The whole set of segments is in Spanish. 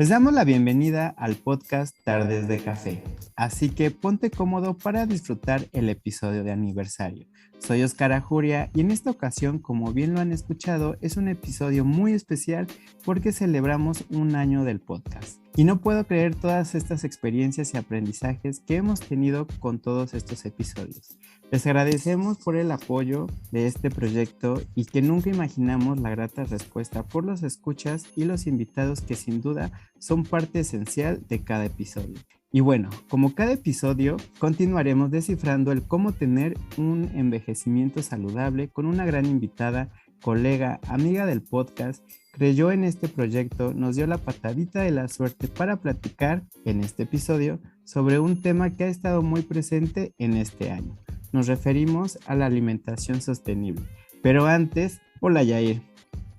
Les damos la bienvenida al podcast Tardes de Café, así que ponte cómodo para disfrutar el episodio de aniversario. Soy Oscar Ajuria y en esta ocasión, como bien lo han escuchado, es un episodio muy especial porque celebramos un año del podcast. Y no puedo creer todas estas experiencias y aprendizajes que hemos tenido con todos estos episodios. Les agradecemos por el apoyo de este proyecto y que nunca imaginamos la grata respuesta por los escuchas y los invitados que sin duda son parte esencial de cada episodio. Y bueno, como cada episodio, continuaremos descifrando el cómo tener un envejecimiento saludable con una gran invitada, colega, amiga del podcast, creyó en este proyecto, nos dio la patadita de la suerte para platicar en este episodio sobre un tema que ha estado muy presente en este año. Nos referimos a la alimentación sostenible. Pero antes, hola Yair.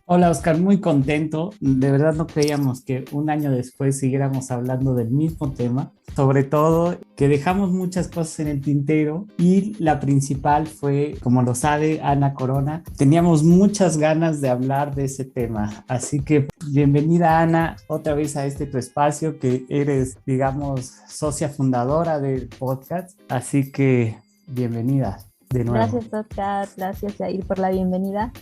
Hola Oscar, muy contento. De verdad no creíamos que un año después siguiéramos hablando del mismo tema. Sobre todo que dejamos muchas cosas en el tintero y la principal fue, como lo sabe Ana Corona, teníamos muchas ganas de hablar de ese tema. Así que bienvenida Ana otra vez a este tu espacio que eres, digamos, socia fundadora del podcast. Así que bienvenida de nuevo. Gracias Oscar, gracias Jair por la bienvenida.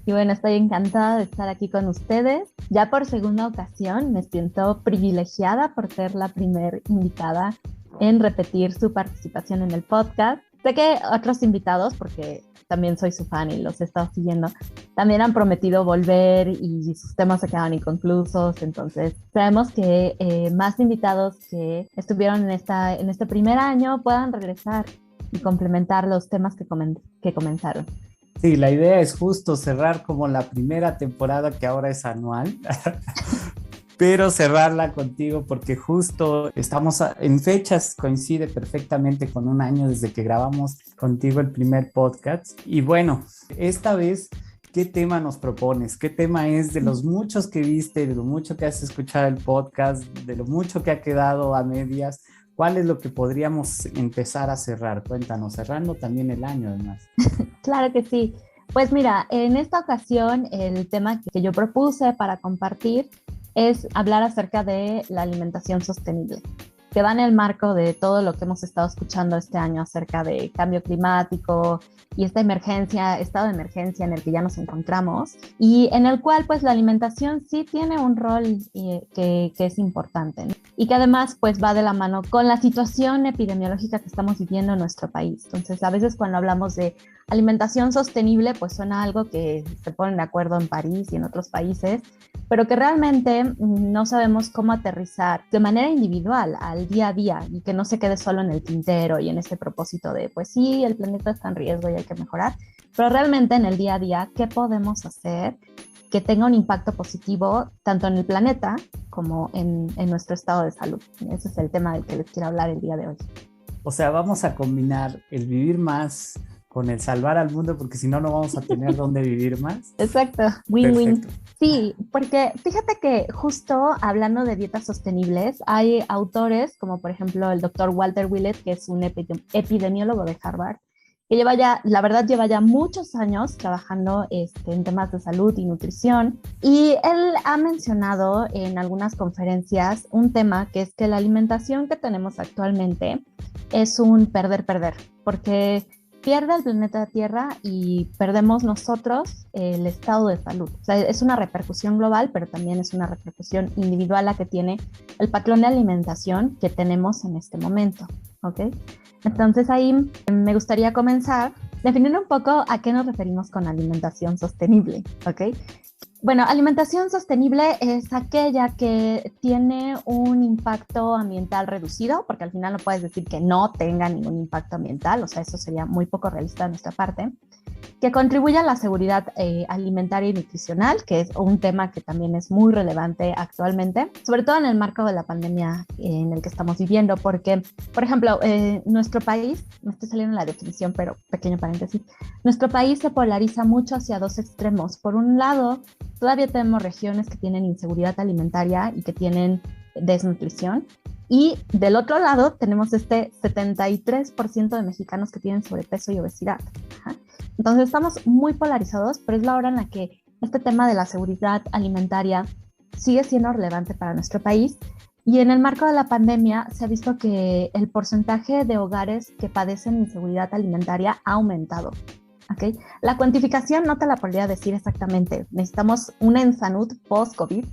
Y bueno, estoy encantada de estar aquí con ustedes. Ya por segunda ocasión me siento privilegiada por ser la primera invitada en repetir su participación en el podcast. Sé que otros invitados, porque también soy su fan y los he estado siguiendo, también han prometido volver y sus temas se quedan inconclusos. Entonces, esperemos que más invitados que estuvieron en este primer año puedan regresar y complementar los temas que comenzaron. Sí, la idea es justo cerrar como la primera temporada que ahora es anual, pero cerrarla contigo porque justo estamos en fechas, coincide perfectamente con un año desde que grabamos contigo el primer podcast. Y bueno, esta vez, ¿qué tema nos propones? ¿Qué tema es de los muchos que viste, de lo mucho que has escuchado el podcast, de lo mucho que ha quedado a medias? ¿Cuál es lo que podríamos empezar a cerrar? Cuéntanos, cerrando también el año además. Claro que sí. Pues mira, en esta ocasión el tema que yo propuse para compartir es hablar acerca de la alimentación sostenible, que va en el marco de todo lo que hemos estado escuchando este año acerca de cambio climático y esta estado de emergencia en el que ya nos encontramos y en el cual pues la alimentación sí tiene un rol que es importante, ¿no? Y que además pues va de la mano con la situación epidemiológica que estamos viviendo en nuestro país. Entonces a veces cuando hablamos de alimentación sostenible pues suena algo que se ponen de acuerdo en París y en otros países, pero que realmente no sabemos cómo aterrizar de manera individual al día a día y que no se quede solo en el tintero y en ese propósito de pues sí, el planeta está en riesgo y hay que mejorar, pero realmente en el día a día, ¿qué podemos hacer que tenga un impacto positivo tanto en el planeta como en nuestro estado de salud? Ese es el tema del que les quiero hablar el día de hoy. O sea, vamos a combinar el vivir más con el salvar al mundo, porque si no, no vamos a tener dónde vivir más. Exacto, win-win. Perfecto. Sí, porque fíjate que justo hablando de dietas sostenibles, hay autores como por ejemplo el doctor Walter Willett, que es un epidemiólogo de Harvard, que la verdad lleva ya muchos años trabajando en temas de salud y nutrición, y él ha mencionado en algunas conferencias un tema que es que la alimentación que tenemos actualmente es un perder-perder, porque pierde el planeta Tierra y perdemos nosotros el estado de salud. O sea, es una repercusión global, pero también es una repercusión individual la que tiene el patrón de alimentación que tenemos en este momento, ¿ok? Entonces ahí me gustaría comenzar definiendo un poco a qué nos referimos con alimentación sostenible, ¿ok? Bueno, alimentación sostenible es aquella que tiene un impacto ambiental reducido, porque al final no puedes decir que no tenga ningún impacto ambiental, o sea, eso sería muy poco realista de nuestra parte, que contribuya a la seguridad alimentaria y nutricional, que es un tema que también es muy relevante actualmente, sobre todo en el marco de la pandemia en el que estamos viviendo, porque, por ejemplo, nuestro país, me estoy saliendo en la definición, pero pequeño paréntesis, nuestro país se polariza mucho hacia dos extremos. Por un lado, todavía tenemos regiones que tienen inseguridad alimentaria y que tienen desnutrición, y del otro lado tenemos este 73% de mexicanos que tienen sobrepeso y obesidad. Ajá. Entonces estamos muy polarizados, pero es la hora en la que este tema de la seguridad alimentaria sigue siendo relevante para nuestro país. Y en el marco de la pandemia se ha visto que el porcentaje de hogares que padecen inseguridad alimentaria ha aumentado. ¿Okay? La cuantificación no te la podría decir exactamente. Necesitamos una ENSANUD post-COVID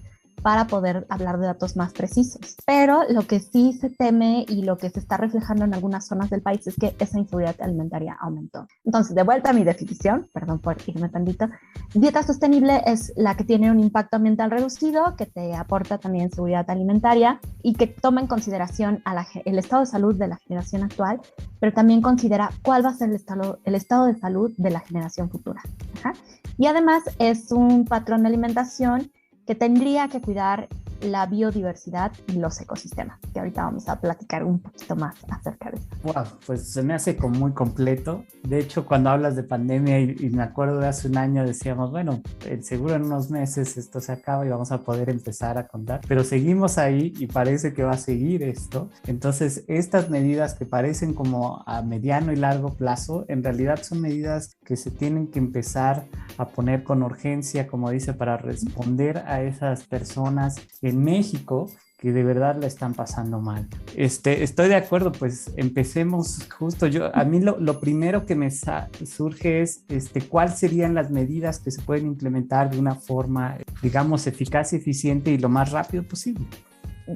para poder hablar de datos más precisos. Pero lo que sí se teme y lo que se está reflejando en algunas zonas del país es que esa inseguridad alimentaria aumentó. Entonces, de vuelta a mi definición, perdón por irme tantito, dieta sostenible es la que tiene un impacto ambiental reducido, que te aporta también seguridad alimentaria y que toma en consideración el estado de salud de la generación actual, pero también considera cuál va a ser el estado de salud de la generación futura. Ajá. Y además es un patrón de alimentación que tendría que cuidar la biodiversidad y los ecosistemas, que ahorita vamos a platicar un poquito más acerca de eso. Wow, pues se me hace como muy completo. De hecho, cuando hablas de pandemia y me acuerdo de hace un año decíamos, bueno, seguro en unos meses esto se acaba y vamos a poder empezar a contar, pero seguimos ahí y parece que va a seguir esto. Entonces, estas medidas que parecen como a mediano y largo plazo, en realidad son medidas que se tienen que empezar a poner con urgencia, como dice, para responder a esas personas en México que de verdad la están pasando mal. Estoy de acuerdo, pues empecemos justo. A mí lo primero que me surge es cuáles serían las medidas que se pueden implementar de una forma, digamos, eficaz y eficiente y lo más rápido posible.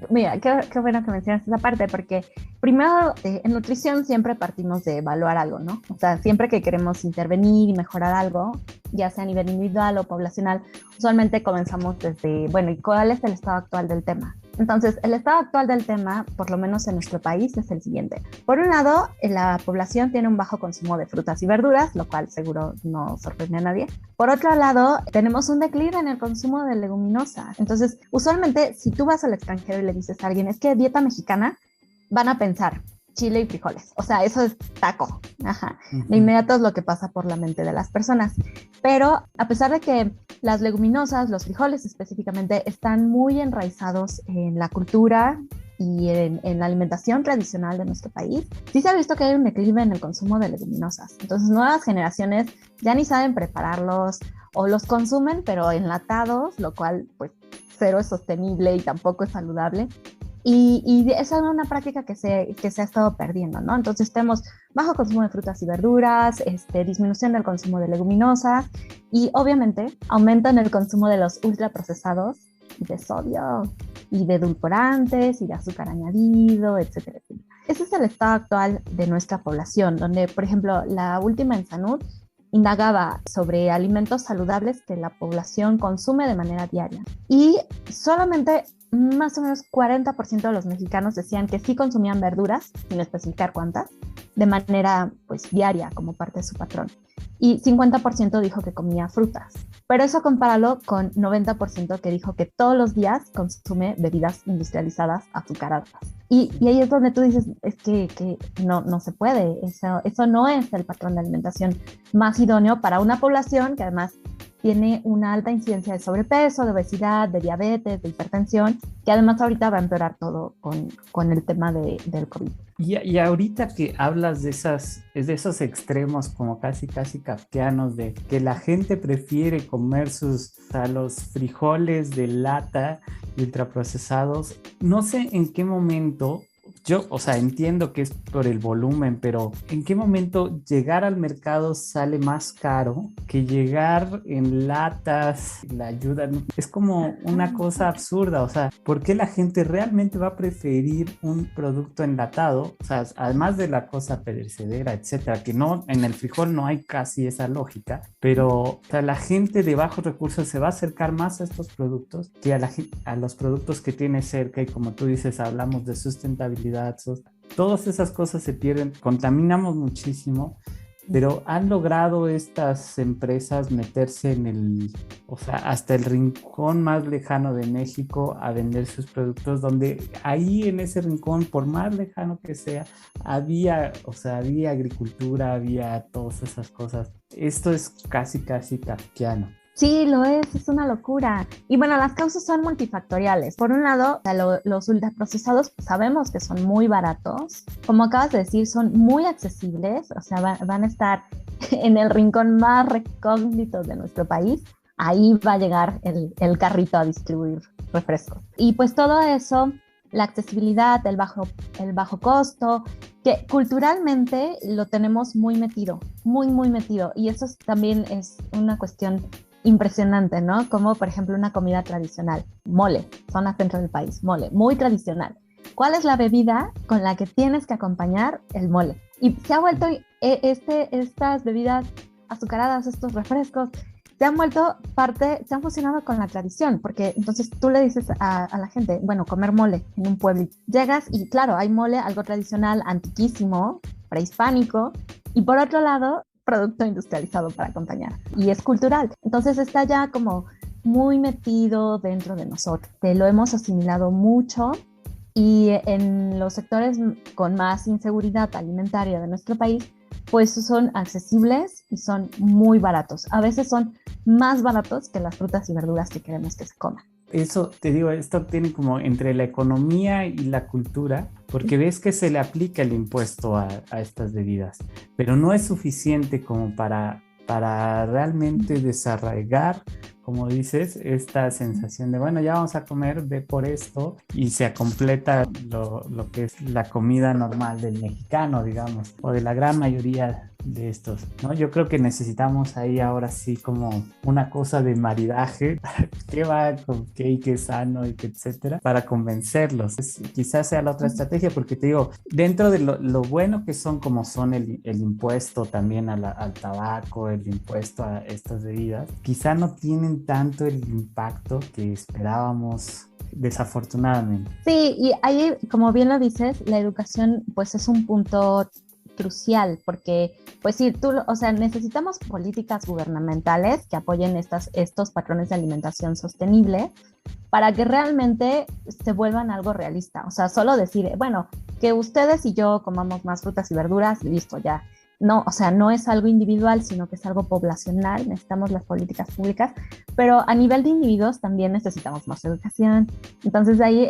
Mira, qué bueno que mencionas esa parte, porque primero en nutrición siempre partimos de evaluar algo, ¿no? O sea, siempre que queremos intervenir y mejorar algo, ya sea a nivel individual o poblacional, usualmente comenzamos desde, bueno, ¿y cuál es el estado actual del tema? Entonces, el estado actual del tema, por lo menos en nuestro país, es el siguiente. Por un lado, la población tiene un bajo consumo de frutas y verduras, lo cual seguro no sorprende a nadie. Por otro lado, tenemos un declive en el consumo de leguminosas. Entonces, usualmente, si tú vas al extranjero y le dices a alguien, es que dieta mexicana, van a pensar chile y frijoles. O sea, eso es taco. Ajá. De inmediato es lo que pasa por la mente de las personas. Pero a pesar de que las leguminosas, los frijoles específicamente, están muy enraizados en la cultura y en la alimentación tradicional de nuestro país, sí se ha visto que hay un declive en el consumo de leguminosas. Entonces, nuevas generaciones ya ni saben prepararlos o los consumen, pero enlatados, lo cual, pues, cero es sostenible y tampoco es saludable. Y esa es una práctica que se ha estado perdiendo, ¿no? Entonces tenemos bajo consumo de frutas y verduras, disminución del consumo de leguminosas y obviamente aumento en el consumo de los ultraprocesados de sodio y de edulcorantes y de azúcar añadido, etcétera, etcétera. Ese es el estado actual de nuestra población, donde, por ejemplo, la última ENSANUD indagaba sobre alimentos saludables que la población consume de manera diaria y solamente más o menos 40% de los mexicanos decían que sí consumían verduras, sin especificar cuántas, de manera pues diaria como parte de su patrón. Y 50% dijo que comía frutas. Pero eso compáralo con 90% que dijo que todos los días consume bebidas industrializadas azucaradas. Y ahí es donde tú dices, es que no se puede. Eso no es el patrón de alimentación más idóneo para una población que además tiene una alta incidencia de sobrepeso, de obesidad, de diabetes, de hipertensión, que además ahorita va a empeorar todo con el tema del COVID. Y ahorita que hablas de esos extremos como casi kafkianos, de que la gente prefiere comer los frijoles de lata y ultraprocesados, no sé en qué momento... Yo, o sea, entiendo que es por el volumen, pero ¿en qué momento llegar al mercado sale más caro que llegar en latas? La ayuda es como una cosa absurda. O sea, ¿por qué la gente realmente va a preferir un producto enlatado? O sea, además de la cosa perecedera, etcétera, que no, en el frijol no hay casi esa lógica, pero o sea, la gente de bajos recursos se va a acercar más a estos productos que a los productos que tiene cerca. Y como tú dices, hablamos de sustentabilidad. Todas esas cosas se pierden, contaminamos muchísimo, pero han logrado estas empresas meterse o sea, hasta el rincón más lejano de México a vender sus productos, donde ahí en ese rincón, por más lejano que sea, había agricultura, había todas esas cosas. Esto es casi kafkiano. Sí, lo es una locura. Y bueno, las causas son multifactoriales. Por un lado, los ultraprocesados sabemos que son muy baratos. Como acabas de decir, son muy accesibles. O sea, van a estar en el rincón más recóndito de nuestro país, ahí va a llegar el carrito a distribuir refrescos. Y pues todo eso, la accesibilidad, el bajo costo, que culturalmente lo tenemos muy metido, muy, muy metido. Y eso también es una cuestión impresionante, ¿no? Como por ejemplo una comida tradicional, mole, zona centro del país, mole, muy tradicional. ¿Cuál es la bebida con la que tienes que acompañar el mole? Y se ha vuelto estas bebidas azucaradas, estos refrescos, se han vuelto se han fusionado con la tradición, porque entonces tú le dices a la gente, bueno, comer mole en un pueblo, llegas y claro, hay mole, algo tradicional, antiquísimo, prehispánico, y por otro lado, producto industrializado para acompañar, y es cultural, entonces está ya como muy metido dentro de nosotros, lo hemos asimilado mucho. Y en los sectores con más inseguridad alimentaria de nuestro país, pues son accesibles y son muy baratos. A veces son más baratos que las frutas y verduras que queremos que se coman. Eso, te digo, esto tiene como entre la economía y la cultura, porque ves que se le aplica el impuesto a estas bebidas, pero no es suficiente como para realmente desarraigar, como dices, esta sensación de, bueno, ya vamos a comer, ve por esto, y se completa lo que es la comida normal del mexicano, digamos, o de la gran mayoría de estos, ¿no? Yo creo que necesitamos ahí ahora sí como una cosa de maridaje, qué va con qué y qué sano y qué etcétera, para convencerlos. Quizás sea la otra estrategia, porque te digo, dentro de lo bueno que son como son el impuesto también al tabaco, el impuesto a estas bebidas, quizá no tienen tanto el impacto que esperábamos, desafortunadamente. Sí, y ahí, como bien lo dices, la educación pues es un punto crucial, porque pues sí, o sea, necesitamos políticas gubernamentales que apoyen estos patrones de alimentación sostenible para que realmente se vuelvan algo realista. O sea, solo decir, bueno, que ustedes y yo comamos más frutas y verduras, listo, ya. No, o sea, no es algo individual, sino que es algo poblacional, necesitamos las políticas públicas, pero a nivel de individuos también necesitamos más educación. Entonces ahí,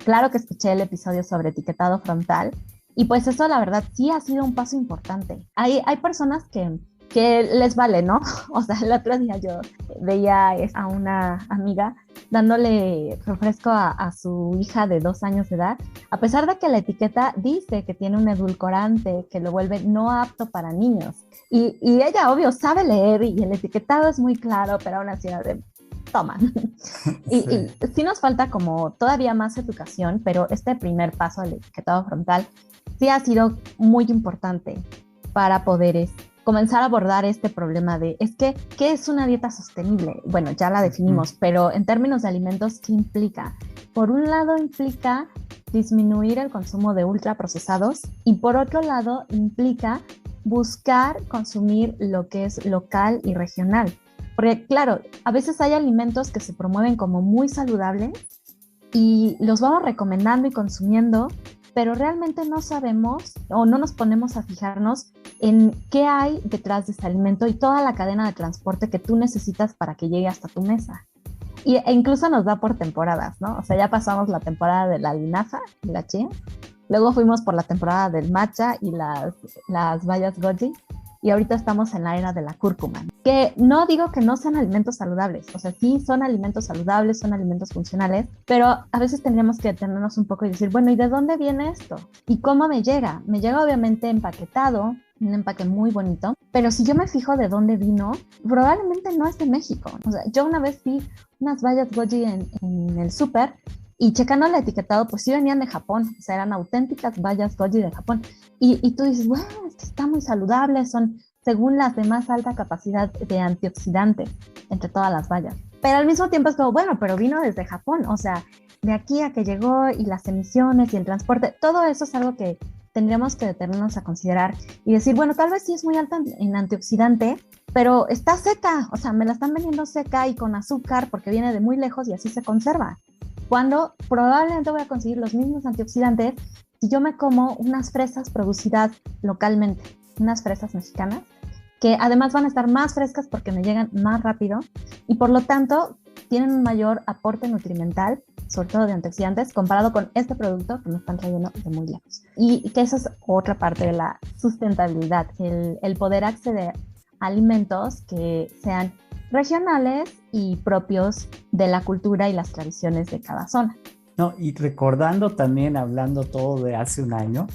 claro que escuché el episodio sobre etiquetado frontal, y pues eso la verdad sí ha sido un paso importante. Hay personas que les vale, ¿no? O sea, el otro día yo veía a una amiga dándole refresco a su hija de 2 años de edad, a pesar de que la etiqueta dice que tiene un edulcorante que lo vuelve no apto para niños. Y ella, obvio, sabe leer y el etiquetado es muy claro, pero aún así de toman. Y sí nos falta como todavía más educación, pero este primer paso al etiquetado frontal sí ha sido muy importante para poder comenzar a abordar este problema de, ¿qué es una dieta sostenible? Bueno, ya la definimos, pero en términos de alimentos, ¿qué implica? Por un lado implica disminuir el consumo de ultraprocesados y por otro lado implica buscar consumir lo que es local y regional. Porque claro, a veces hay alimentos que se promueven como muy saludables y los vamos recomendando y consumiendo, pero realmente no sabemos o no nos ponemos a fijarnos en qué hay detrás de ese alimento y toda la cadena de transporte que tú necesitas para que llegue hasta tu mesa. E incluso nos da por temporadas, ¿no? O sea, ya pasamos la temporada de la linaza y la chía, luego fuimos por la temporada del matcha y las bayas goji, y ahorita estamos en la era de la cúrcuma, que no digo que no sean alimentos saludables, o sea, sí son alimentos saludables, son alimentos funcionales, pero a veces tendríamos que detenernos un poco y decir, bueno, ¿y de dónde viene esto? ¿Y cómo me llega? Me llega obviamente empaquetado, un empaque muy bonito, pero si yo me fijo de dónde vino, probablemente no es de México. O sea, yo una vez vi unas bayas goji en el súper y checando el etiquetado, pues sí venían de Japón, o sea, eran auténticas bayas goji de Japón. Y tú dices, bueno, es que está muy saludable, son según las de más alta capacidad de antioxidantes entre todas las bayas. Pero al mismo tiempo es como, bueno, pero vino desde Japón, o sea, de aquí a que llegó y las emisiones y el transporte, todo eso es algo que tendríamos que detenernos a considerar y decir, bueno, tal vez sí es muy alta en antioxidante, pero está seca, o sea, me la están vendiendo seca y con azúcar porque viene de muy lejos y así se conserva. Cuando probablemente voy a conseguir los mismos antioxidantes si yo me como unas fresas producidas localmente, unas fresas mexicanas, que además van a estar más frescas porque me llegan más rápido y por lo tanto tienen un mayor aporte nutrimental, sobre todo de antioxidantes, comparado con este producto que me están trayendo de muy lejos. Y que esa es otra parte de la sustentabilidad, el poder acceder a alimentos que sean regionales y propios de la cultura y las tradiciones de cada zona. No, y recordando también, hablando todo de hace un año,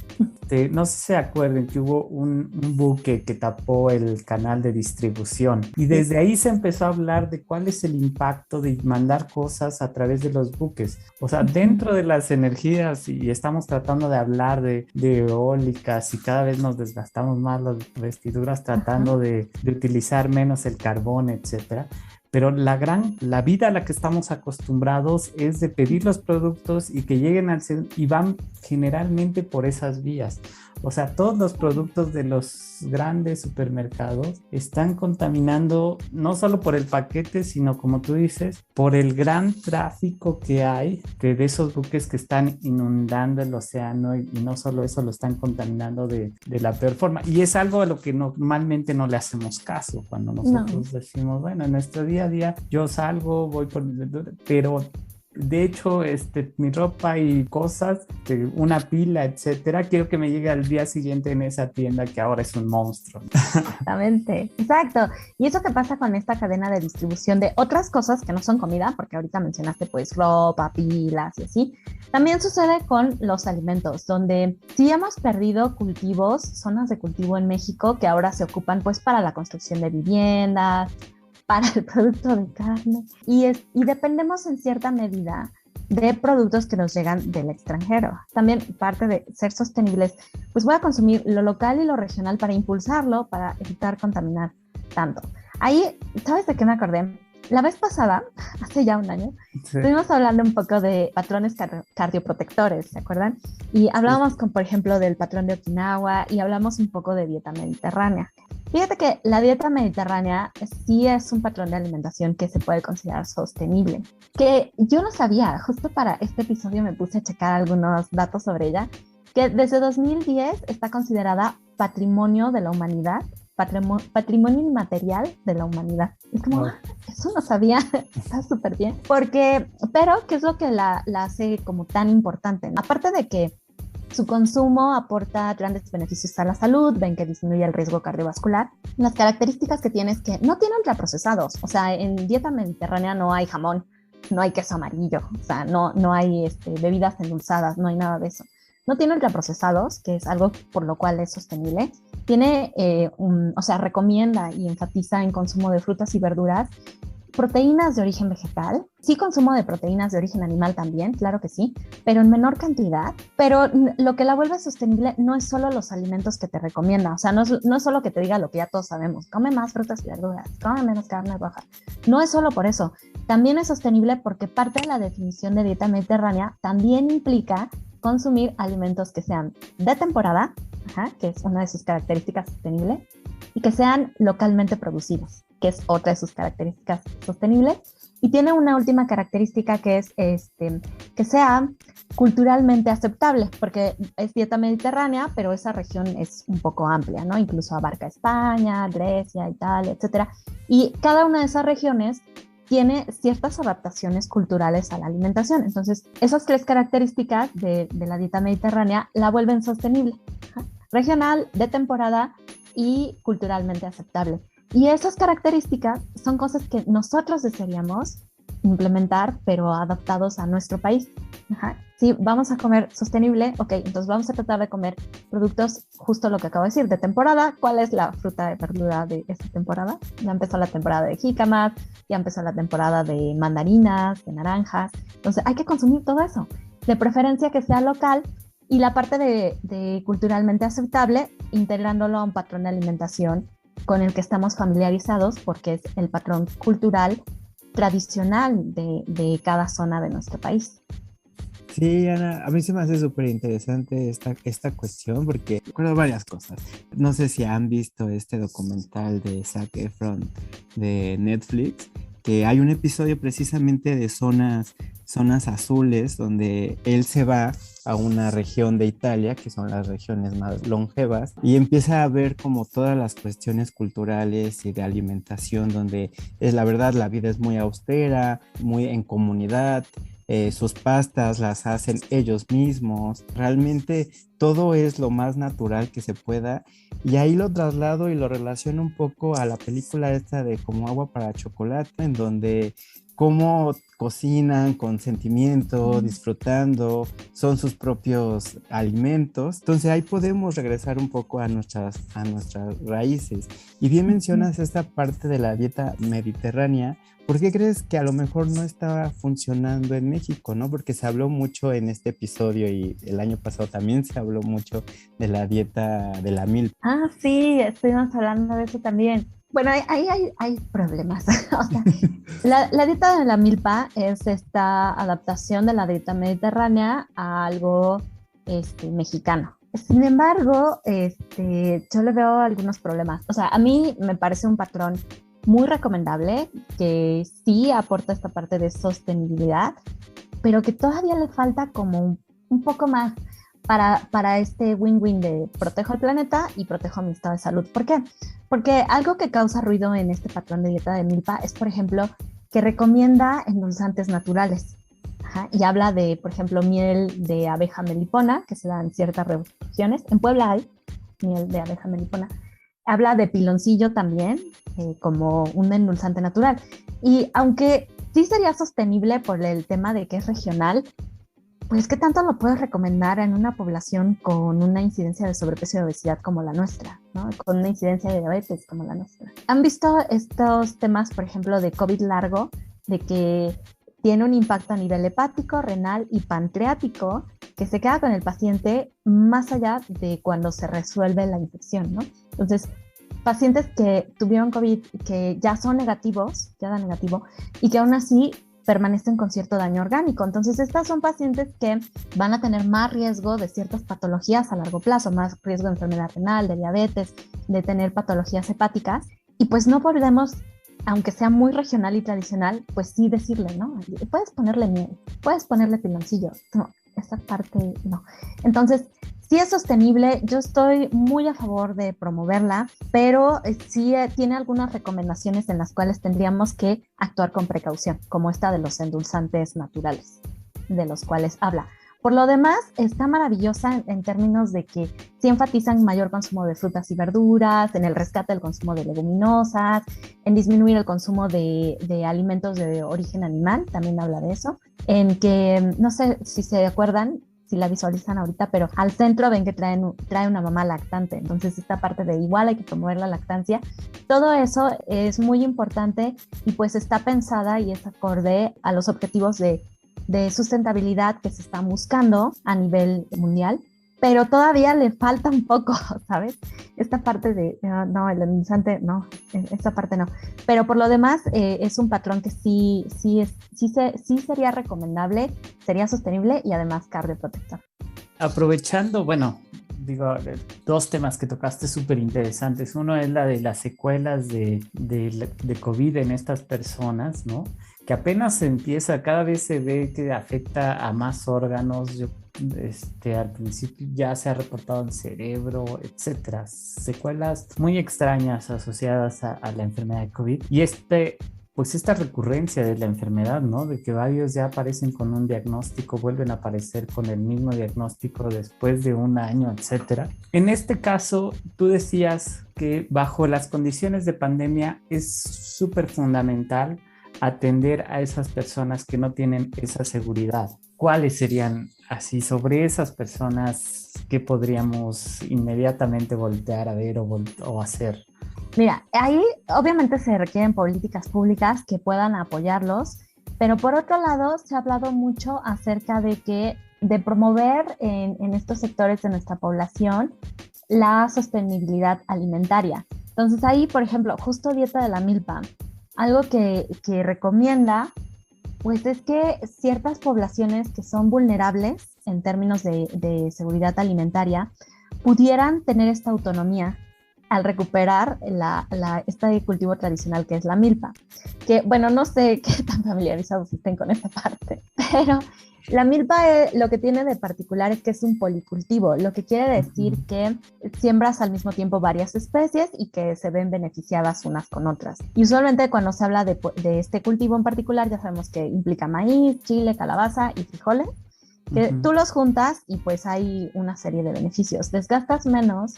no sé si se acuerdan que hubo un buque que tapó el canal de distribución y desde ahí se empezó a hablar de cuál es el impacto de mandar cosas a través de los buques. O sea, dentro de las energías, y estamos tratando de hablar de eólicas y cada vez nos desgastamos más las vestiduras tratando de utilizar menos el carbón, etcétera. Pero la vida a la que estamos acostumbrados es de pedir los productos y que lleguen y van generalmente por esas vías. O sea, todos los productos de los grandes supermercados están contaminando no solo por el paquete, sino como tú dices, por el gran tráfico que hay de esos buques que están inundando el océano y no solo eso, lo están contaminando de la peor forma. Y es algo a lo que normalmente no le hacemos caso cuando nosotros decimos, bueno, en nuestro día a día yo salgo, voy por... pero... De hecho, mi ropa y cosas, una pila, etcétera, quiero que me llegue al día siguiente en esa tienda que ahora es un monstruo. Exactamente, exacto. Y eso que pasa con esta cadena de distribución de otras cosas que no son comida, porque ahorita mencionaste pues ropa, pilas y así, también sucede con los alimentos, donde sí hemos perdido cultivos, zonas de cultivo en México que ahora se ocupan pues para la construcción de viviendas, para el producto de carne y dependemos en cierta medida de productos que nos llegan del extranjero. También parte de ser sostenibles, pues voy a consumir lo local y lo regional para impulsarlo, para evitar contaminar tanto. Ahí, ¿sabes de qué me acordé? La vez pasada, hace ya un año, estuvimos hablando un poco de patrones cardioprotectores, ¿se acuerdan? Y hablábamos, por ejemplo, del patrón de Okinawa y hablamos un poco de dieta mediterránea. Fíjate que la dieta mediterránea sí es un patrón de alimentación que se puede considerar sostenible, que yo no sabía, justo para este episodio me puse a checar algunos datos sobre ella, que desde 2010 está considerada patrimonio de la humanidad, patrimonio inmaterial de la humanidad. Es como, eso no sabía, está súper bien. Pero, ¿qué es lo que la hace como tan importante? Aparte de que su consumo aporta grandes beneficios a la salud, ven que disminuye el riesgo cardiovascular. Las características que tiene es que no tienen ultraprocesados, o sea, en dieta mediterránea no hay jamón, no hay queso amarillo, o sea, no hay bebidas endulzadas, no hay nada de eso. No tiene ultraprocesados, que es algo por lo cual es sostenible. Tiene, recomienda y enfatiza en consumo de frutas y verduras, proteínas de origen vegetal, sí consumo de proteínas de origen animal también, claro que sí, pero en menor cantidad. Pero lo que la vuelve sostenible no es solo los alimentos que te recomienda, o sea, no es solo que te diga lo que ya todos sabemos, come más frutas y verduras, come menos carne roja. No es solo por eso, también es sostenible porque parte de la definición de dieta mediterránea también implica consumir alimentos que sean de temporada, que es una de sus características sostenibles, y que sean localmente producidos, que es otra de sus características sostenibles. Y tiene una última característica que es que sea culturalmente aceptable, porque es dieta mediterránea, pero esa región es un poco amplia, ¿no? Incluso abarca España, Grecia, Italia, etcétera. Y cada una de esas regiones tiene ciertas adaptaciones culturales a la alimentación. Entonces, esas tres características de la dieta mediterránea la vuelven sostenible, regional, de temporada y culturalmente aceptable. Y esas características son cosas que nosotros desearíamos implementar, pero adaptados a nuestro país. Sí, vamos a comer sostenible, ok, entonces vamos a tratar de comer productos, justo lo que acabo de decir, de temporada. ¿Cuál es la fruta de verdura de esta temporada? Ya empezó la temporada de jícamas, ya empezó la temporada de mandarinas, de naranjas. Entonces hay que consumir todo eso, de preferencia que sea local, y la parte de culturalmente aceptable, integrándolo a un patrón de alimentación con el que estamos familiarizados, porque es el patrón cultural tradicional de cada zona de nuestro país. Sí, Ana, a mí se me hace súper interesante esta cuestión porque recuerdo varias cosas. No sé si han visto este documental de Zac Efron de Netflix, que hay un episodio precisamente de zonas azules, donde él se va a una región de Italia, que son las regiones más longevas, y empieza a ver como todas las cuestiones culturales y de alimentación, donde es la verdad, la vida es muy austera, muy en comunidad. sus pastas las hacen ellos mismos, realmente todo es lo más natural que se pueda, y ahí lo traslado y lo relaciono un poco a la película esta de Como agua para chocolate, en donde cómo cocinan con sentimiento, disfrutando, son sus propios alimentos. Entonces ahí podemos regresar un poco a nuestras raíces. Y bien mencionas esta parte de la dieta mediterránea. ¿Por qué crees que a lo mejor no estaba funcionando en México, no? Porque se habló mucho en este episodio y el año pasado también se habló mucho de la dieta de la milpa. Ah, sí, estuvimos hablando de eso también. Bueno, ahí hay problemas. O sea, la dieta de la milpa es esta adaptación de la dieta mediterránea a algo mexicano. Sin embargo, yo le veo algunos problemas. O sea, a mí me parece un patrón muy recomendable que sí aporta esta parte de sostenibilidad, pero que todavía le falta como un poco más para este win-win de protejo el planeta y protejo mi estado de salud. ¿Por qué? Porque algo que causa ruido en este patrón de dieta de milpa es, por ejemplo, que recomienda endulzantes naturales. Ajá, y habla de, por ejemplo, miel de abeja melipona, que se da en ciertas regiones. En Puebla hay miel de abeja melipona. Habla de piloncillo también, como un endulzante natural. Y aunque sí sería sostenible por el tema de que es regional, pues ¿qué tanto lo puedes recomendar en una población con una incidencia de sobrepeso y obesidad como la nuestra, ¿no? Con una incidencia de diabetes como la nuestra? ¿Han visto estos temas, por ejemplo, de COVID largo, de que tiene un impacto a nivel hepático, renal y pancreático que se queda con el paciente más allá de cuando se resuelve la infección, ¿no? Entonces, pacientes que tuvieron COVID, que ya son negativos, ya dan negativo, y que aún así permanecen con cierto daño orgánico. Entonces, estas son pacientes que van a tener más riesgo de ciertas patologías a largo plazo, más riesgo de enfermedad renal, de diabetes, de tener patologías hepáticas, y pues no podemos, aunque sea muy regional y tradicional, pues sí decirle, ¿no? Puedes ponerle miel, puedes ponerle piloncillo. No, esa parte no. Entonces, sí es sostenible, yo estoy muy a favor de promoverla, pero sí tiene algunas recomendaciones en las cuales tendríamos que actuar con precaución, como esta de los endulzantes naturales, de los cuales habla. Por lo demás, está maravillosa en términos de que sí enfatizan mayor consumo de frutas y verduras, en el rescate del consumo de leguminosas, en disminuir el consumo de alimentos de origen animal, también habla de eso, en que, no sé si se acuerdan, si la visualizan ahorita, pero al centro ven que trae una mamá lactante, entonces esta parte de igual hay que promover la lactancia, todo eso es muy importante y pues está pensada y es acorde a los objetivos de sustentabilidad que se están buscando a nivel mundial, pero todavía le falta un poco, ¿sabes? Esta parte de, no, el endulzante, no, esta parte no. Pero por lo demás, es un patrón que sí sería recomendable, sería sostenible y además cardioprotector. Aprovechando, bueno, digo, dos temas que tocaste súper interesantes. Uno es la de las secuelas de COVID en estas personas, ¿no? Que apenas se empieza, cada vez se ve que afecta a más órganos. Al principio ya se ha reportado en cerebro, etcétera. Secuelas muy extrañas asociadas a la enfermedad de COVID. Y pues esta recurrencia de la enfermedad, ¿no? De que varios ya aparecen con un diagnóstico, vuelven a aparecer con el mismo diagnóstico después de un año, etcétera. En este caso, tú decías que bajo las condiciones de pandemia es súper fundamental atender a esas personas que no tienen esa seguridad. ¿Cuáles serían así sobre esas personas que podríamos inmediatamente voltear a ver o hacer? Mira, ahí obviamente se requieren políticas públicas que puedan apoyarlos, pero por otro lado se ha hablado mucho acerca de promover en estos sectores de nuestra población la sostenibilidad alimentaria. Entonces ahí, por ejemplo, justo Dieta de la Milpa, algo que recomienda, pues es que ciertas poblaciones que son vulnerables en términos de seguridad alimentaria pudieran tener esta autonomía. al recuperar este cultivo tradicional que es la milpa. Que, bueno, no sé qué tan familiarizados estén con esta parte, pero la milpa lo que tiene de particular es que es un policultivo, lo que quiere decir que siembras al mismo tiempo varias especies y que se ven beneficiadas unas con otras. Y usualmente cuando se habla de este cultivo en particular, ya sabemos que implica maíz, chile, calabaza y frijoles, que tú los juntas y pues hay una serie de beneficios. Desgastas menos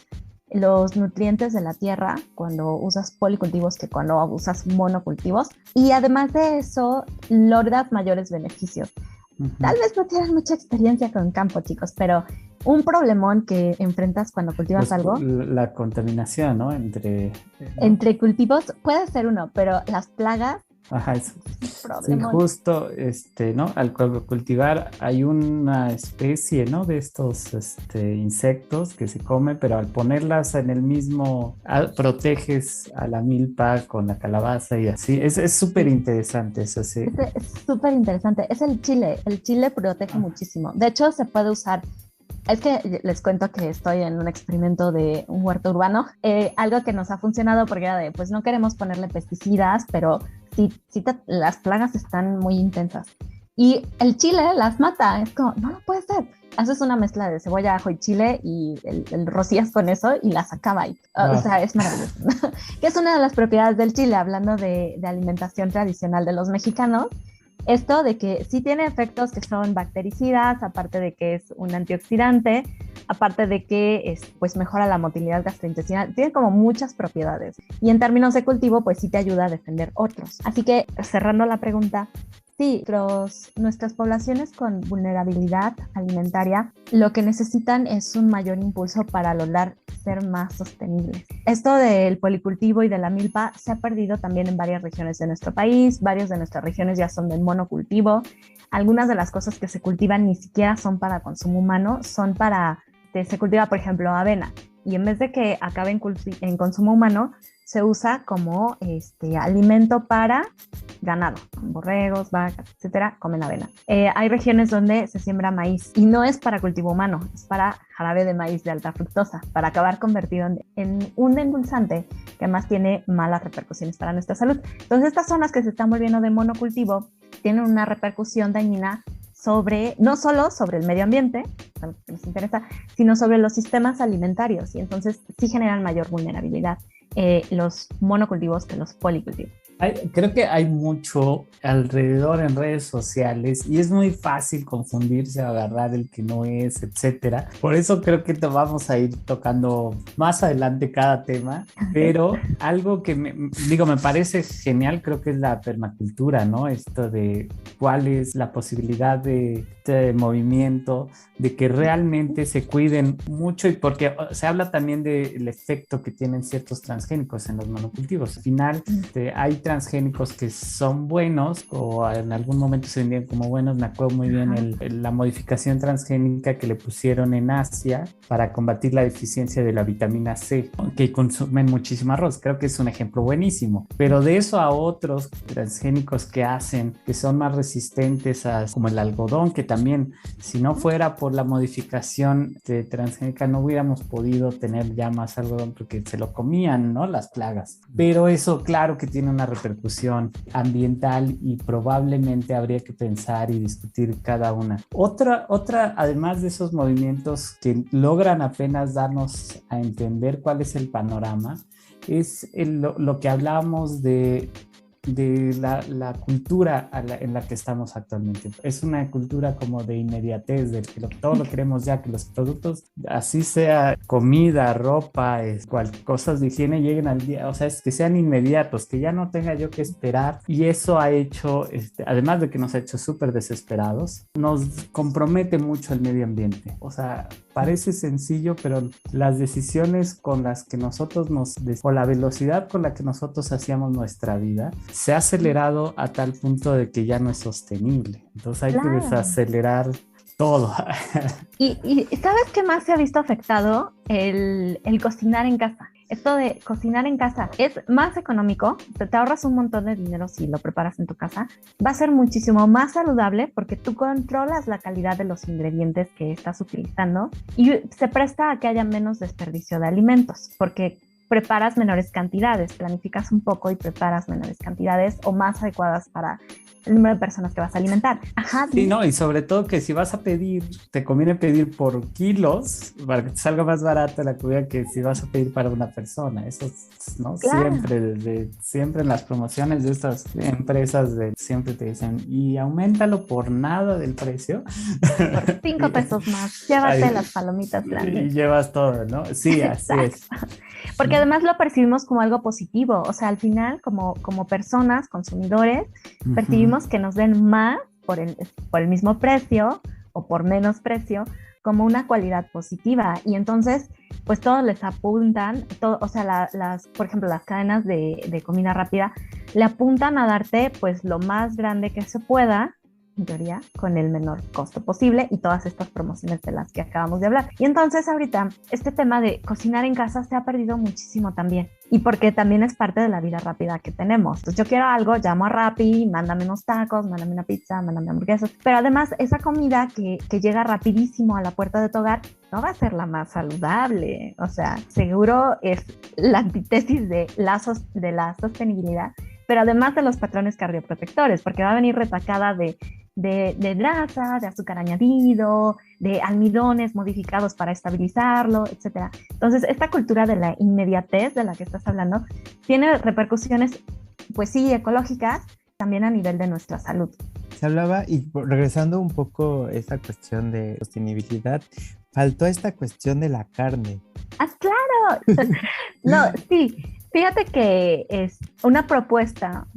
los nutrientes de la tierra cuando usas policultivos que cuando usas monocultivos, y además de eso logras mayores beneficios. Tal vez no tienes mucha experiencia con campo, chicos, pero un problemón que enfrentas cuando cultivas algo... La contaminación, ¿no? Entre cultivos puede ser uno, pero las plagas... Ajá, eso. Sí, justo, ¿no? Al cultivar hay una especie, ¿no? De estos insectos que se comen, pero al ponerlas en el mismo, proteges a la milpa con la calabaza y así. Es súper interesante eso, sí. Es súper interesante. Es el chile. El chile protege muchísimo. De hecho, se puede usar. Es que les cuento que estoy en un experimento de un huerto urbano, algo que nos ha funcionado porque era pues no queremos ponerle pesticidas, pero las plagas están muy intensas. Y el chile las mata, es como, no puede ser. Haces una mezcla de cebolla, ajo y chile y el rocías con eso y las acaba. O sea, es maravilloso. Que es una de las propiedades del chile, hablando de alimentación tradicional de los mexicanos. Esto de que sí tiene efectos que son bactericidas, aparte de que es un antioxidante, aparte de que pues mejora la motilidad gastrointestinal, tiene como muchas propiedades. Y en términos de cultivo, pues sí te ayuda a defender otros. Así que, cerrando la pregunta, sí, nuestras poblaciones con vulnerabilidad alimentaria lo que necesitan es un mayor impulso para lograr ser más sostenibles. Esto del policultivo y de la milpa se ha perdido también en varias regiones de nuestro país. Varias de nuestras regiones ya son del monocultivo. Algunas de las cosas que se cultivan ni siquiera son para consumo humano, se cultiva, por ejemplo, avena. Y en vez de que acabe en consumo humano, se usa como alimento para ganado, borregos, vacas, etcétera, comen avena. Hay regiones donde se siembra maíz y no es para cultivo humano, es para jarabe de maíz de alta fructosa, para acabar convertido en un endulzante que además tiene malas repercusiones para nuestra salud. Entonces, estas zonas que se están volviendo de monocultivo tienen una repercusión dañina no solo sobre el medio ambiente, que nos interesa, sino sobre los sistemas alimentarios, y entonces sí generan mayor vulnerabilidad los monocultivos que los policultivos. Creo que hay mucho alrededor en redes sociales y es muy fácil confundirse, agarrar el que no es, etcétera. Por eso creo que vamos a ir tocando más adelante cada tema, pero algo que me parece genial, creo que es la permacultura, ¿no? Esto de cuál es la posibilidad de movimiento, de que realmente se cuiden mucho, y porque se habla también del efecto que tienen ciertos transgénicos en los monocultivos. Al final hay transgénicos que son buenos o en algún momento se vendían como buenos. Me acuerdo muy bien la modificación transgénica que le pusieron en Asia para combatir la deficiencia de la vitamina C, que consumen muchísimo arroz. Creo que es un ejemplo buenísimo, pero de eso a otros transgénicos que son más resistentes como el algodón, que también, si no fuera por la modificación transgénica, no hubiéramos podido tener ya más algodón porque se lo comían, ¿no? Las plagas. Pero eso, claro que tiene una repercusión ambiental y probablemente habría que pensar y discutir cada una. Otra, además de esos movimientos que logran apenas darnos a entender cuál es el panorama, es lo que hablábamos de la cultura en la que estamos actualmente. Es una cultura como de inmediatez, de que todo lo queremos ya, que los productos, así sea comida, ropa, cosas de higiene, lleguen al día, o sea, es que sean inmediatos, que ya no tenga yo que esperar, y eso ha hecho, además de que nos ha hecho súper desesperados, nos compromete mucho el medio ambiente. O sea, parece sencillo, pero las decisiones con las que nosotros o la velocidad con la que nosotros hacíamos nuestra vida se ha acelerado a tal punto de que ya no es sostenible. Entonces hay que desacelerar todo. ¿Y sabes qué más se ha visto afectado? El cocinar en casa. Esto de cocinar en casa es más económico, te ahorras un montón de dinero si lo preparas en tu casa, va a ser muchísimo más saludable porque tú controlas la calidad de los ingredientes que estás utilizando y se presta a que haya menos desperdicio de alimentos, porque preparas menores cantidades, planificas un poco y preparas menores cantidades o más adecuadas para el número de personas que vas a alimentar. Ajá. Sí, no, y sobre todo que si vas a pedir, te conviene pedir por kilos para que te salga más barata la comida que si vas a pedir para una persona. Eso, ¿no? Claro. Siempre en las promociones de estas empresas siempre te dicen, y auméntalo por nada del precio. Por 5 pesos más, llévate las palomitas grandes. Y llevas todo, ¿no? Sí, así es. Porque además lo percibimos como algo positivo, o sea, al final como personas, consumidores, percibimos que nos den más por el mismo precio o por menos precio como una cualidad positiva, y entonces pues todos les apuntan, o sea, por ejemplo, las cadenas de comida rápida le apuntan a darte pues lo más grande que se pueda, en teoría, con el menor costo posible, y todas estas promociones de las que acabamos de hablar. Y entonces ahorita este tema de cocinar en casa se ha perdido muchísimo también, y porque también es parte de la vida rápida que tenemos. Entonces yo quiero algo, llamo a Rappi, mándame unos tacos, mándame una pizza, mándame hamburguesas, pero además esa comida que llega rapidísimo a la puerta de tu hogar no va a ser la más saludable, o sea, seguro es la antítesis de la sostenibilidad, pero además de los patrones cardioprotectores, porque va a venir retacada de grasa, de azúcar añadido, de almidones modificados para estabilizarlo, etc. Entonces, esta cultura de la inmediatez de la que estás hablando tiene repercusiones, pues sí, ecológicas, también a nivel de nuestra salud. Se hablaba, y regresando un poco a esta cuestión de sostenibilidad, faltó esta cuestión de la carne. ¡Ah, claro! No, sí. Fíjate que es una propuesta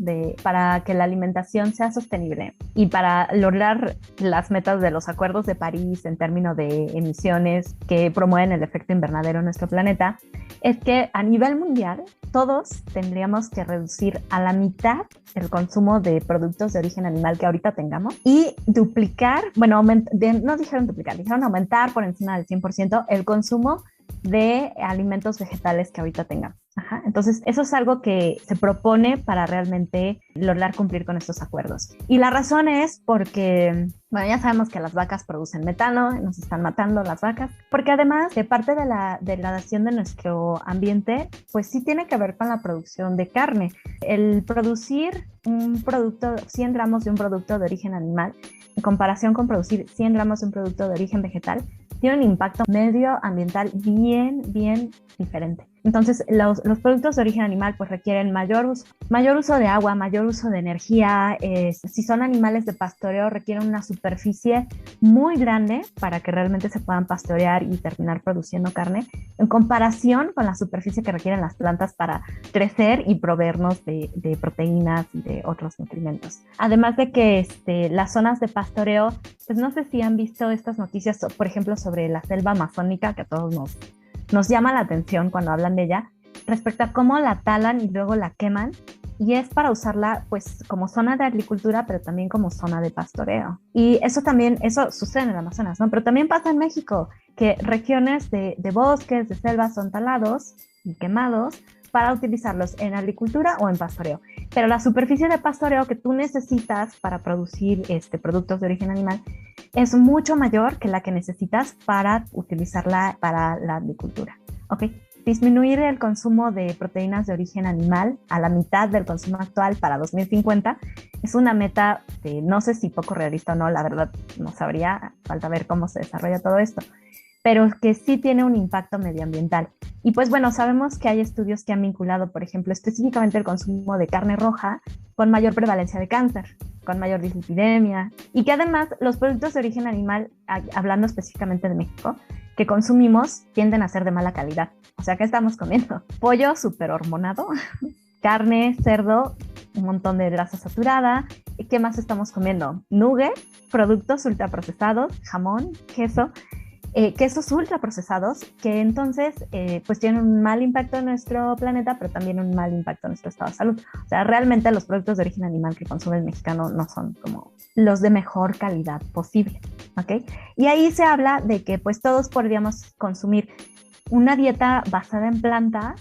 para que la alimentación sea sostenible y para lograr las metas de los acuerdos de París en términos de emisiones que promueven el efecto invernadero en nuestro planeta, es que a nivel mundial todos tendríamos que reducir a la mitad el consumo de productos de origen animal que ahorita tengamos y duplicar, bueno, no dijeron duplicar, dijeron aumentar por encima del 100% el consumo de alimentos vegetales que ahorita tengamos. Ajá. Entonces, eso es algo que se propone para realmente lograr cumplir con estos acuerdos. Y la razón es porque, bueno, ya sabemos que las vacas producen metano, nos están matando las vacas, porque además de parte de la degradación de nuestro ambiente, pues sí tiene que ver con la producción de carne. El producir un producto, 100 gramos de un producto de origen animal, en comparación con producir 100 gramos de un producto de origen vegetal, tiene un impacto medioambiental bien diferente. Entonces, los productos de origen animal pues requieren mayor uso de agua, mayor uso de energía. Si son animales de pastoreo, requieren una superficie muy grande para que realmente se puedan pastorear y terminar produciendo carne, en comparación con la superficie que requieren las plantas para crecer y proveernos de proteínas y de otros nutrimentos. Además de que las zonas de pastoreo, pues no sé si han visto estas noticias, por ejemplo, sobre la selva amazónica, que a todos nos llama la atención cuando hablan de ella, respecto a cómo la talan y luego la queman, y es para usarla pues como zona de agricultura, pero también como zona de pastoreo. Y eso sucede en el Amazonas, ¿no? Pero también pasa en México, que regiones de bosques, de selvas son talados y quemados para utilizarlos en agricultura o en pastoreo. Pero la superficie de pastoreo que tú necesitas para producir productos de origen animal es mucho mayor que la que necesitas para utilizarla para la agricultura. ¿Ok? Disminuir el consumo de proteínas de origen animal a la mitad del consumo actual para 2050 es una meta no sé si poco realista o no, la verdad no sabría, falta ver cómo se desarrolla todo esto, pero que sí tiene un impacto medioambiental. Y pues bueno, sabemos que hay estudios que han vinculado, por ejemplo, específicamente el consumo de carne roja con mayor prevalencia de cáncer, con mayor dislipidemia, y que además los productos de origen animal, hablando específicamente de México, que consumimos tienden a ser de mala calidad. O sea, ¿qué estamos comiendo? Pollo súper hormonado, carne, cerdo, un montón de grasa saturada. ¿Qué más estamos comiendo? Nuggets, productos ultraprocesados, jamón, queso. Quesos ultraprocesados que entonces pues tienen un mal impacto en nuestro planeta, pero también un mal impacto en nuestro estado de salud. O sea, realmente los productos de origen animal que consume el mexicano no son como los de mejor calidad posible, ¿ok? Y ahí se habla de que pues todos podríamos consumir una dieta basada en plantas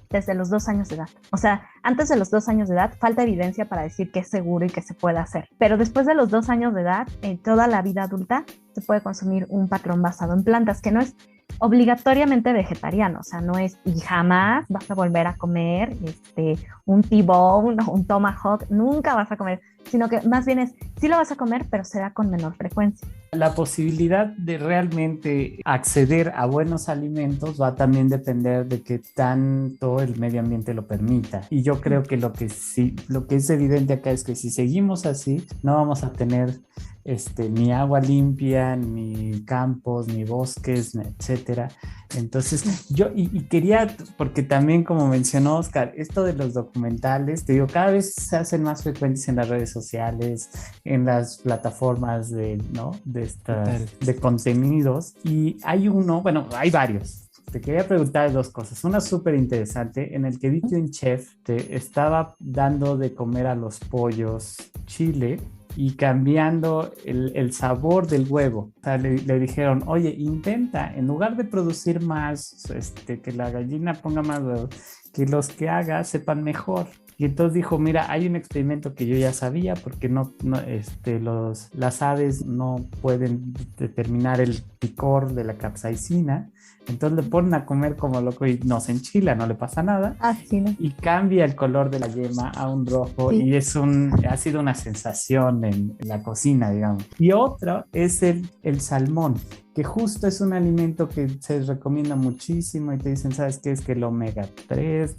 desde los 2 años de edad. O sea, antes de los 2 años de edad falta evidencia para decir que es seguro y que se puede hacer. Pero después de los 2 años de edad, en toda la vida adulta, se puede consumir un patrón basado en plantas, que no es obligatoriamente vegetariano, o sea, no es, y jamás vas a volver a comer un T-bone, un tomahawk, nunca vas a comer, sino que más bien es, sí lo vas a comer, pero será con menor frecuencia. La posibilidad de realmente acceder a buenos alimentos va a también depender de que tanto el medio ambiente lo permita. Y yo creo que lo que es evidente acá es que si seguimos así, no vamos a tener ni agua limpia, ni campos, ni bosques, etcétera. Entonces, yo quería, porque también como mencionó Oscar, esto de los documentales, te digo, cada vez se hacen más frecuentes en las redes sociales, en las plataformas de contenidos, y hay uno, bueno, hay varios. Te quería preguntar dos cosas. Una súper interesante, en el que vi que un chef te estaba dando de comer a los pollos chile y cambiando el sabor del huevo. O sea, le dijeron, oye, intenta, en lugar de producir más, que la gallina ponga más huevos, que los que haga sepan mejor. Y entonces dijo, mira, hay un experimento que yo ya sabía, porque las aves no pueden determinar el picor de la capsaicina. Entonces le ponen a comer como loco y no se enchila, no le pasa nada. Ah, sí, ¿no? Y cambia el color de la yema a un rojo, sí. Y ha sido una sensación en la cocina, digamos. Y otro es el salmón, que justo es un alimento que se recomienda muchísimo y te dicen, ¿sabes qué? Es que el omega 3,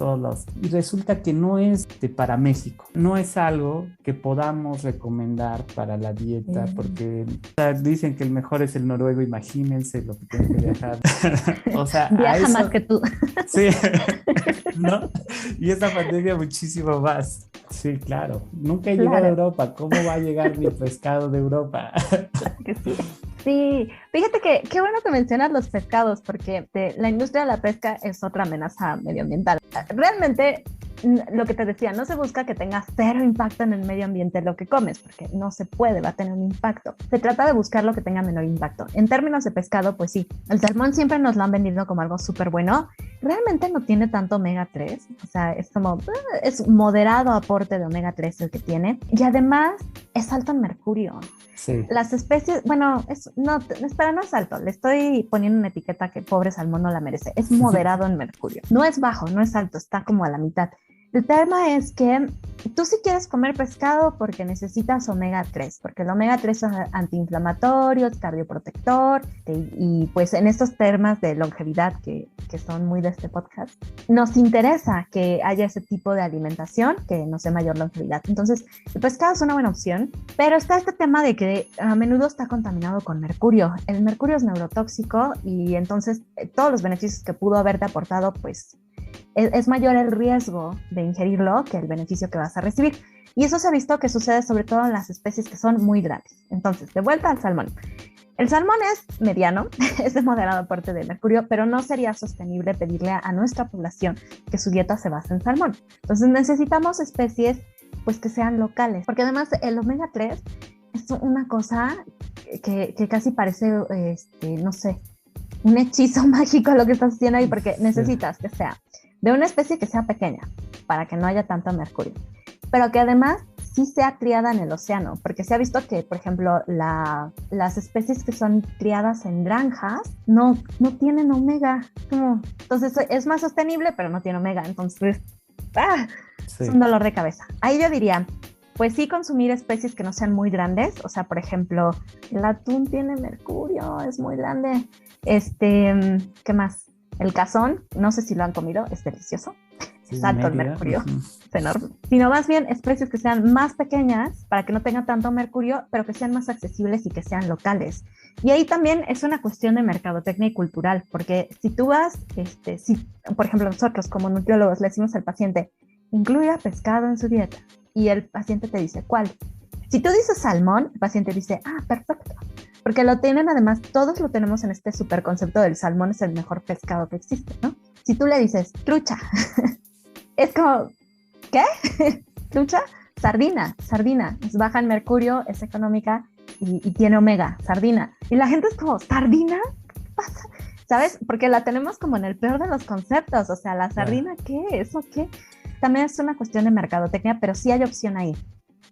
y resulta que no es para México, no es algo que podamos recomendar para la dieta, porque dicen que el mejor es el noruego, imagínense lo que tienen que viajar. O sea, viaja más que tú. Sí, ¿no? Y esta pandemia muchísimo más. Sí, claro. Nunca he llegado a Europa. ¿Cómo va a llegar mi pescado de Europa? Que sí. Sí, fíjate que qué bueno que mencionas los pescados, porque la industria de la pesca es otra amenaza medioambiental. Realmente, lo que te decía, no se busca que tenga cero impacto en el medio ambiente lo que comes, porque no se puede, va a tener un impacto. Se trata de buscar lo que tenga menor impacto. En términos de pescado, pues sí, el salmón siempre nos lo han vendido como algo súper bueno. Realmente no tiene tanto omega 3, o sea, es moderado aporte de omega 3 el que tiene, y además es alto en mercurio. Sí. Las especies, bueno, no es alto, le estoy poniendo una etiqueta que pobre salmón no la merece, es moderado en mercurio, no es bajo, no es alto, está como a la mitad. El tema es que tú sí quieres comer pescado porque necesitas omega 3, porque el omega 3 es antiinflamatorio, es cardioprotector, y pues en estos temas de longevidad que son muy de este podcast, nos interesa que haya ese tipo de alimentación que nos dé mayor longevidad. Entonces, el pescado es una buena opción, pero está este tema de que a menudo está contaminado con mercurio. El mercurio es neurotóxico y entonces todos los beneficios que pudo haberte aportado, pues es mayor el riesgo de ingerirlo que el beneficio que vas a recibir. Y eso se ha visto que sucede sobre todo en las especies que son muy grandes. Entonces, de vuelta al salmón. El salmón es mediano, es de moderado aporte de mercurio, pero no sería sostenible pedirle a nuestra población que su dieta se base en salmón. Entonces necesitamos especies pues que sean locales, porque además el omega 3 es una cosa que casi parece, no sé, un hechizo mágico lo que estás haciendo ahí, porque necesitas que sea de una especie que sea pequeña para que no haya tanto mercurio, pero que además sí sea criada en el océano, porque se ha visto que, por ejemplo, las especies que son criadas en granjas no tienen omega, entonces es más sostenible, pero no tiene omega, entonces sí. Es un dolor de cabeza. Ahí yo diría, pues sí consumir especies que no sean muy grandes, o sea, por ejemplo, el atún tiene mercurio, es muy grande, ¿qué más? El cazón, no sé si lo han comido, es delicioso. Sí, es alto el mercurio, es enorme. Sino más bien especies que sean más pequeñas para que no tengan tanto mercurio, pero que sean más accesibles y que sean locales. Y ahí también es una cuestión de mercadotecnia y cultural, porque si tú vas, por ejemplo, nosotros como nutriólogos le decimos al paciente, incluya pescado en su dieta, y el paciente te dice, ¿cuál? Si tú dices salmón, el paciente dice, perfecto. Porque lo tienen, además, todos lo tenemos en este super concepto del salmón es el mejor pescado que existe, ¿no? Si tú le dices trucha, es como, ¿qué? ¿Trucha? Sardina, es baja en mercurio, es económica y tiene omega, sardina. Y la gente es como, ¿sardina? ¿Qué pasa? ¿Sabes? Porque la tenemos como en el peor de los conceptos, o sea, ¿la sardina qué? ¿Eso qué? También es una cuestión de mercadotecnia, pero sí hay opción ahí.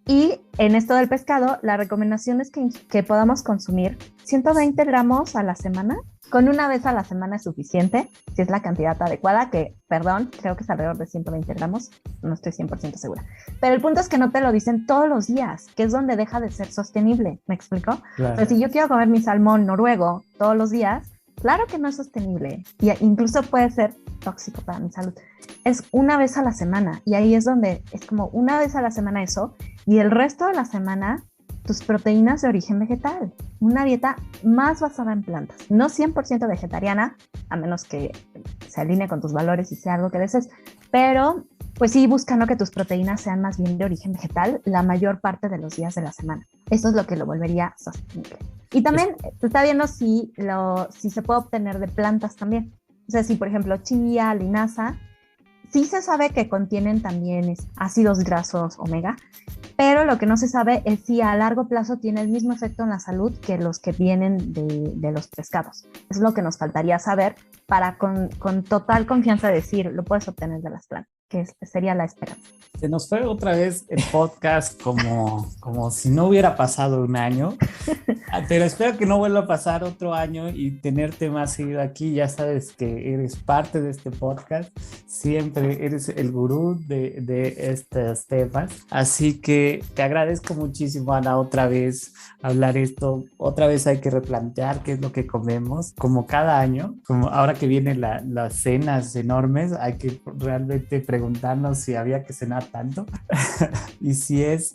Y en esto del pescado, la recomendación es que podamos consumir 120 gramos a la semana. Con una vez a la semana es suficiente, si es la cantidad adecuada, que, perdón, creo que es alrededor de 120 gramos, no estoy 100% segura. Pero el punto es que no te lo dicen todos los días, que es donde deja de ser sostenible, ¿me explico? Claro. O sea, si yo quiero comer mi salmón noruego todos los días, claro que no es sostenible y incluso puede ser tóxico para mi salud. Es una vez a la semana y ahí es donde es como una vez a la semana eso y el resto de la semana tus proteínas de origen vegetal. Una dieta más basada en plantas, no 100% vegetariana, a menos que se alinee con tus valores y sea algo que desees, pero pues sí buscando que tus proteínas sean más bien de origen vegetal la mayor parte de los días de la semana. Eso es lo que lo volvería sostenible. Y también se está viendo si se puede obtener de plantas también. O sea, si por ejemplo chía, linaza, sí se sabe que contienen también ácidos grasos omega, pero lo que no se sabe es si a largo plazo tiene el mismo efecto en la salud que los que vienen de los pescados. Es lo que nos faltaría saber para con total confianza decir, lo puedes obtener de las plantas, que sería la esperanza. Se nos fue otra vez el podcast como si no hubiera pasado un año, pero espero que no vuelva a pasar otro año y tenerte más seguido aquí. Ya sabes que eres parte de este podcast, siempre eres el gurú de estos temas, así que te agradezco muchísimo, Ana, otra vez hablar esto. Otra vez hay que replantear qué es lo que comemos, como cada año, como ahora que vienen las cenas enormes, hay que realmente preguntarnos si había que cenar tanto y si es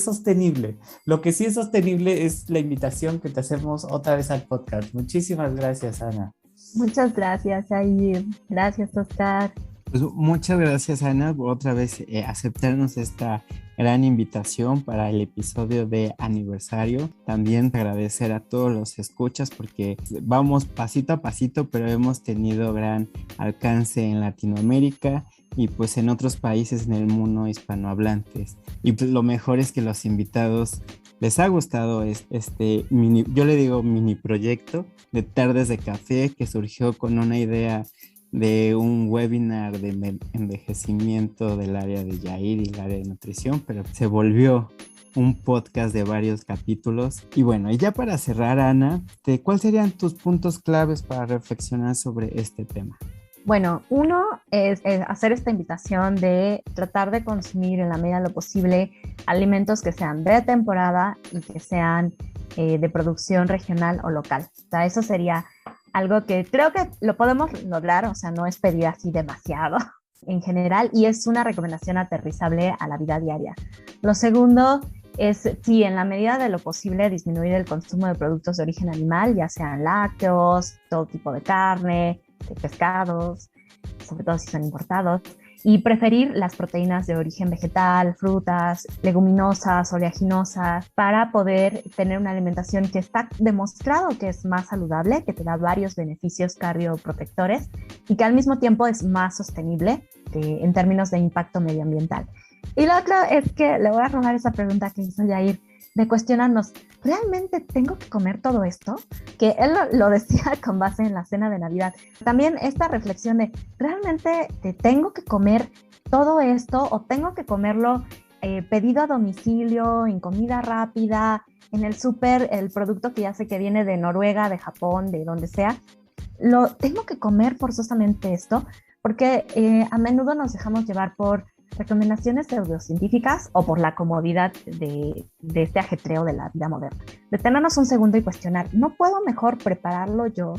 sostenible. Lo que sí es sostenible es la invitación que te hacemos otra vez al podcast. Muchísimas gracias, Ana. Muchas gracias, Jair. Gracias, Oscar. Pues muchas gracias, Ana, por otra vez aceptarnos esta gran invitación para el episodio de aniversario. También agradecer a todos los escuchas porque vamos pasito a pasito, pero hemos tenido gran alcance en Latinoamérica y pues en otros países en el mundo hispanohablantes. Y pues lo mejor es que los invitados les ha gustado este yo le digo mini proyecto de Tardes de Café, que surgió con una idea de un webinar de envejecimiento del área de Jair y el área de nutrición, pero se volvió un podcast de varios capítulos. Y bueno, y ya para cerrar, Ana, ¿cuáles serían tus puntos claves para reflexionar sobre este tema? Bueno, uno es hacer esta invitación de tratar de consumir en la medida de lo posible alimentos que sean de temporada y que sean de producción regional o local. O sea, eso sería algo que creo que lo podemos lograr, o sea, no es pedir así demasiado en general y es una recomendación aterrizable a la vida diaria. Lo segundo es, sí, en la medida de lo posible, disminuir el consumo de productos de origen animal, ya sean lácteos, todo tipo de carne, de pescados, sobre todo si son importados, y preferir las proteínas de origen vegetal, frutas, leguminosas, oleaginosas, para poder tener una alimentación que está demostrado que es más saludable, que te da varios beneficios cardioprotectores y que al mismo tiempo es más sostenible en términos de impacto medioambiental. Y lo otro es que le voy a robar esa pregunta que hizo Jair, de cuestionarnos, ¿realmente tengo que comer todo esto? Que él lo decía con base en la cena de Navidad. También esta reflexión de, ¿realmente te tengo que comer todo esto o tengo que comerlo pedido a domicilio, en comida rápida, en el súper, el producto que ya sé que viene de Noruega, de Japón, de donde sea? ¿Lo tengo que comer forzosamente esto? Porque a menudo nos dejamos llevar por recomendaciones pseudocientíficas o por la comodidad de este ajetreo de la vida moderna. Detenernos un segundo y cuestionar, ¿no puedo mejor prepararlo yo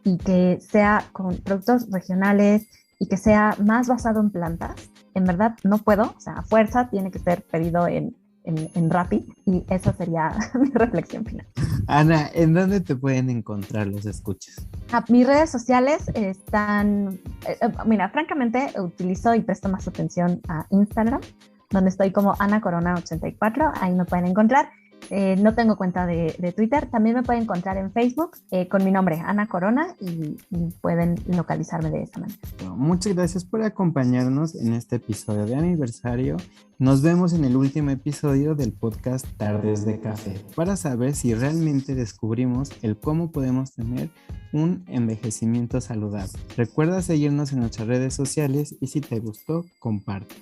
y que sea con productos regionales y que sea más basado en plantas? En verdad no puedo, o sea, a fuerza tiene que ser pedido en Rappi y esa sería mi reflexión final. Ana, ¿en dónde te pueden encontrar los escuchas? Mis redes sociales están, mira, francamente utilizo y presto más atención a Instagram, donde estoy como Ana Corona 84, ahí me pueden encontrar. No tengo cuenta de Twitter, también me pueden encontrar en Facebook con mi nombre, Ana Corona, y pueden localizarme de esa manera. Muchas gracias por acompañarnos en este episodio de aniversario. Nos vemos en el último episodio del podcast Tardes de Café para saber si realmente descubrimos el cómo podemos tener un envejecimiento saludable. Recuerda seguirnos en nuestras redes sociales y si te gustó, comparte.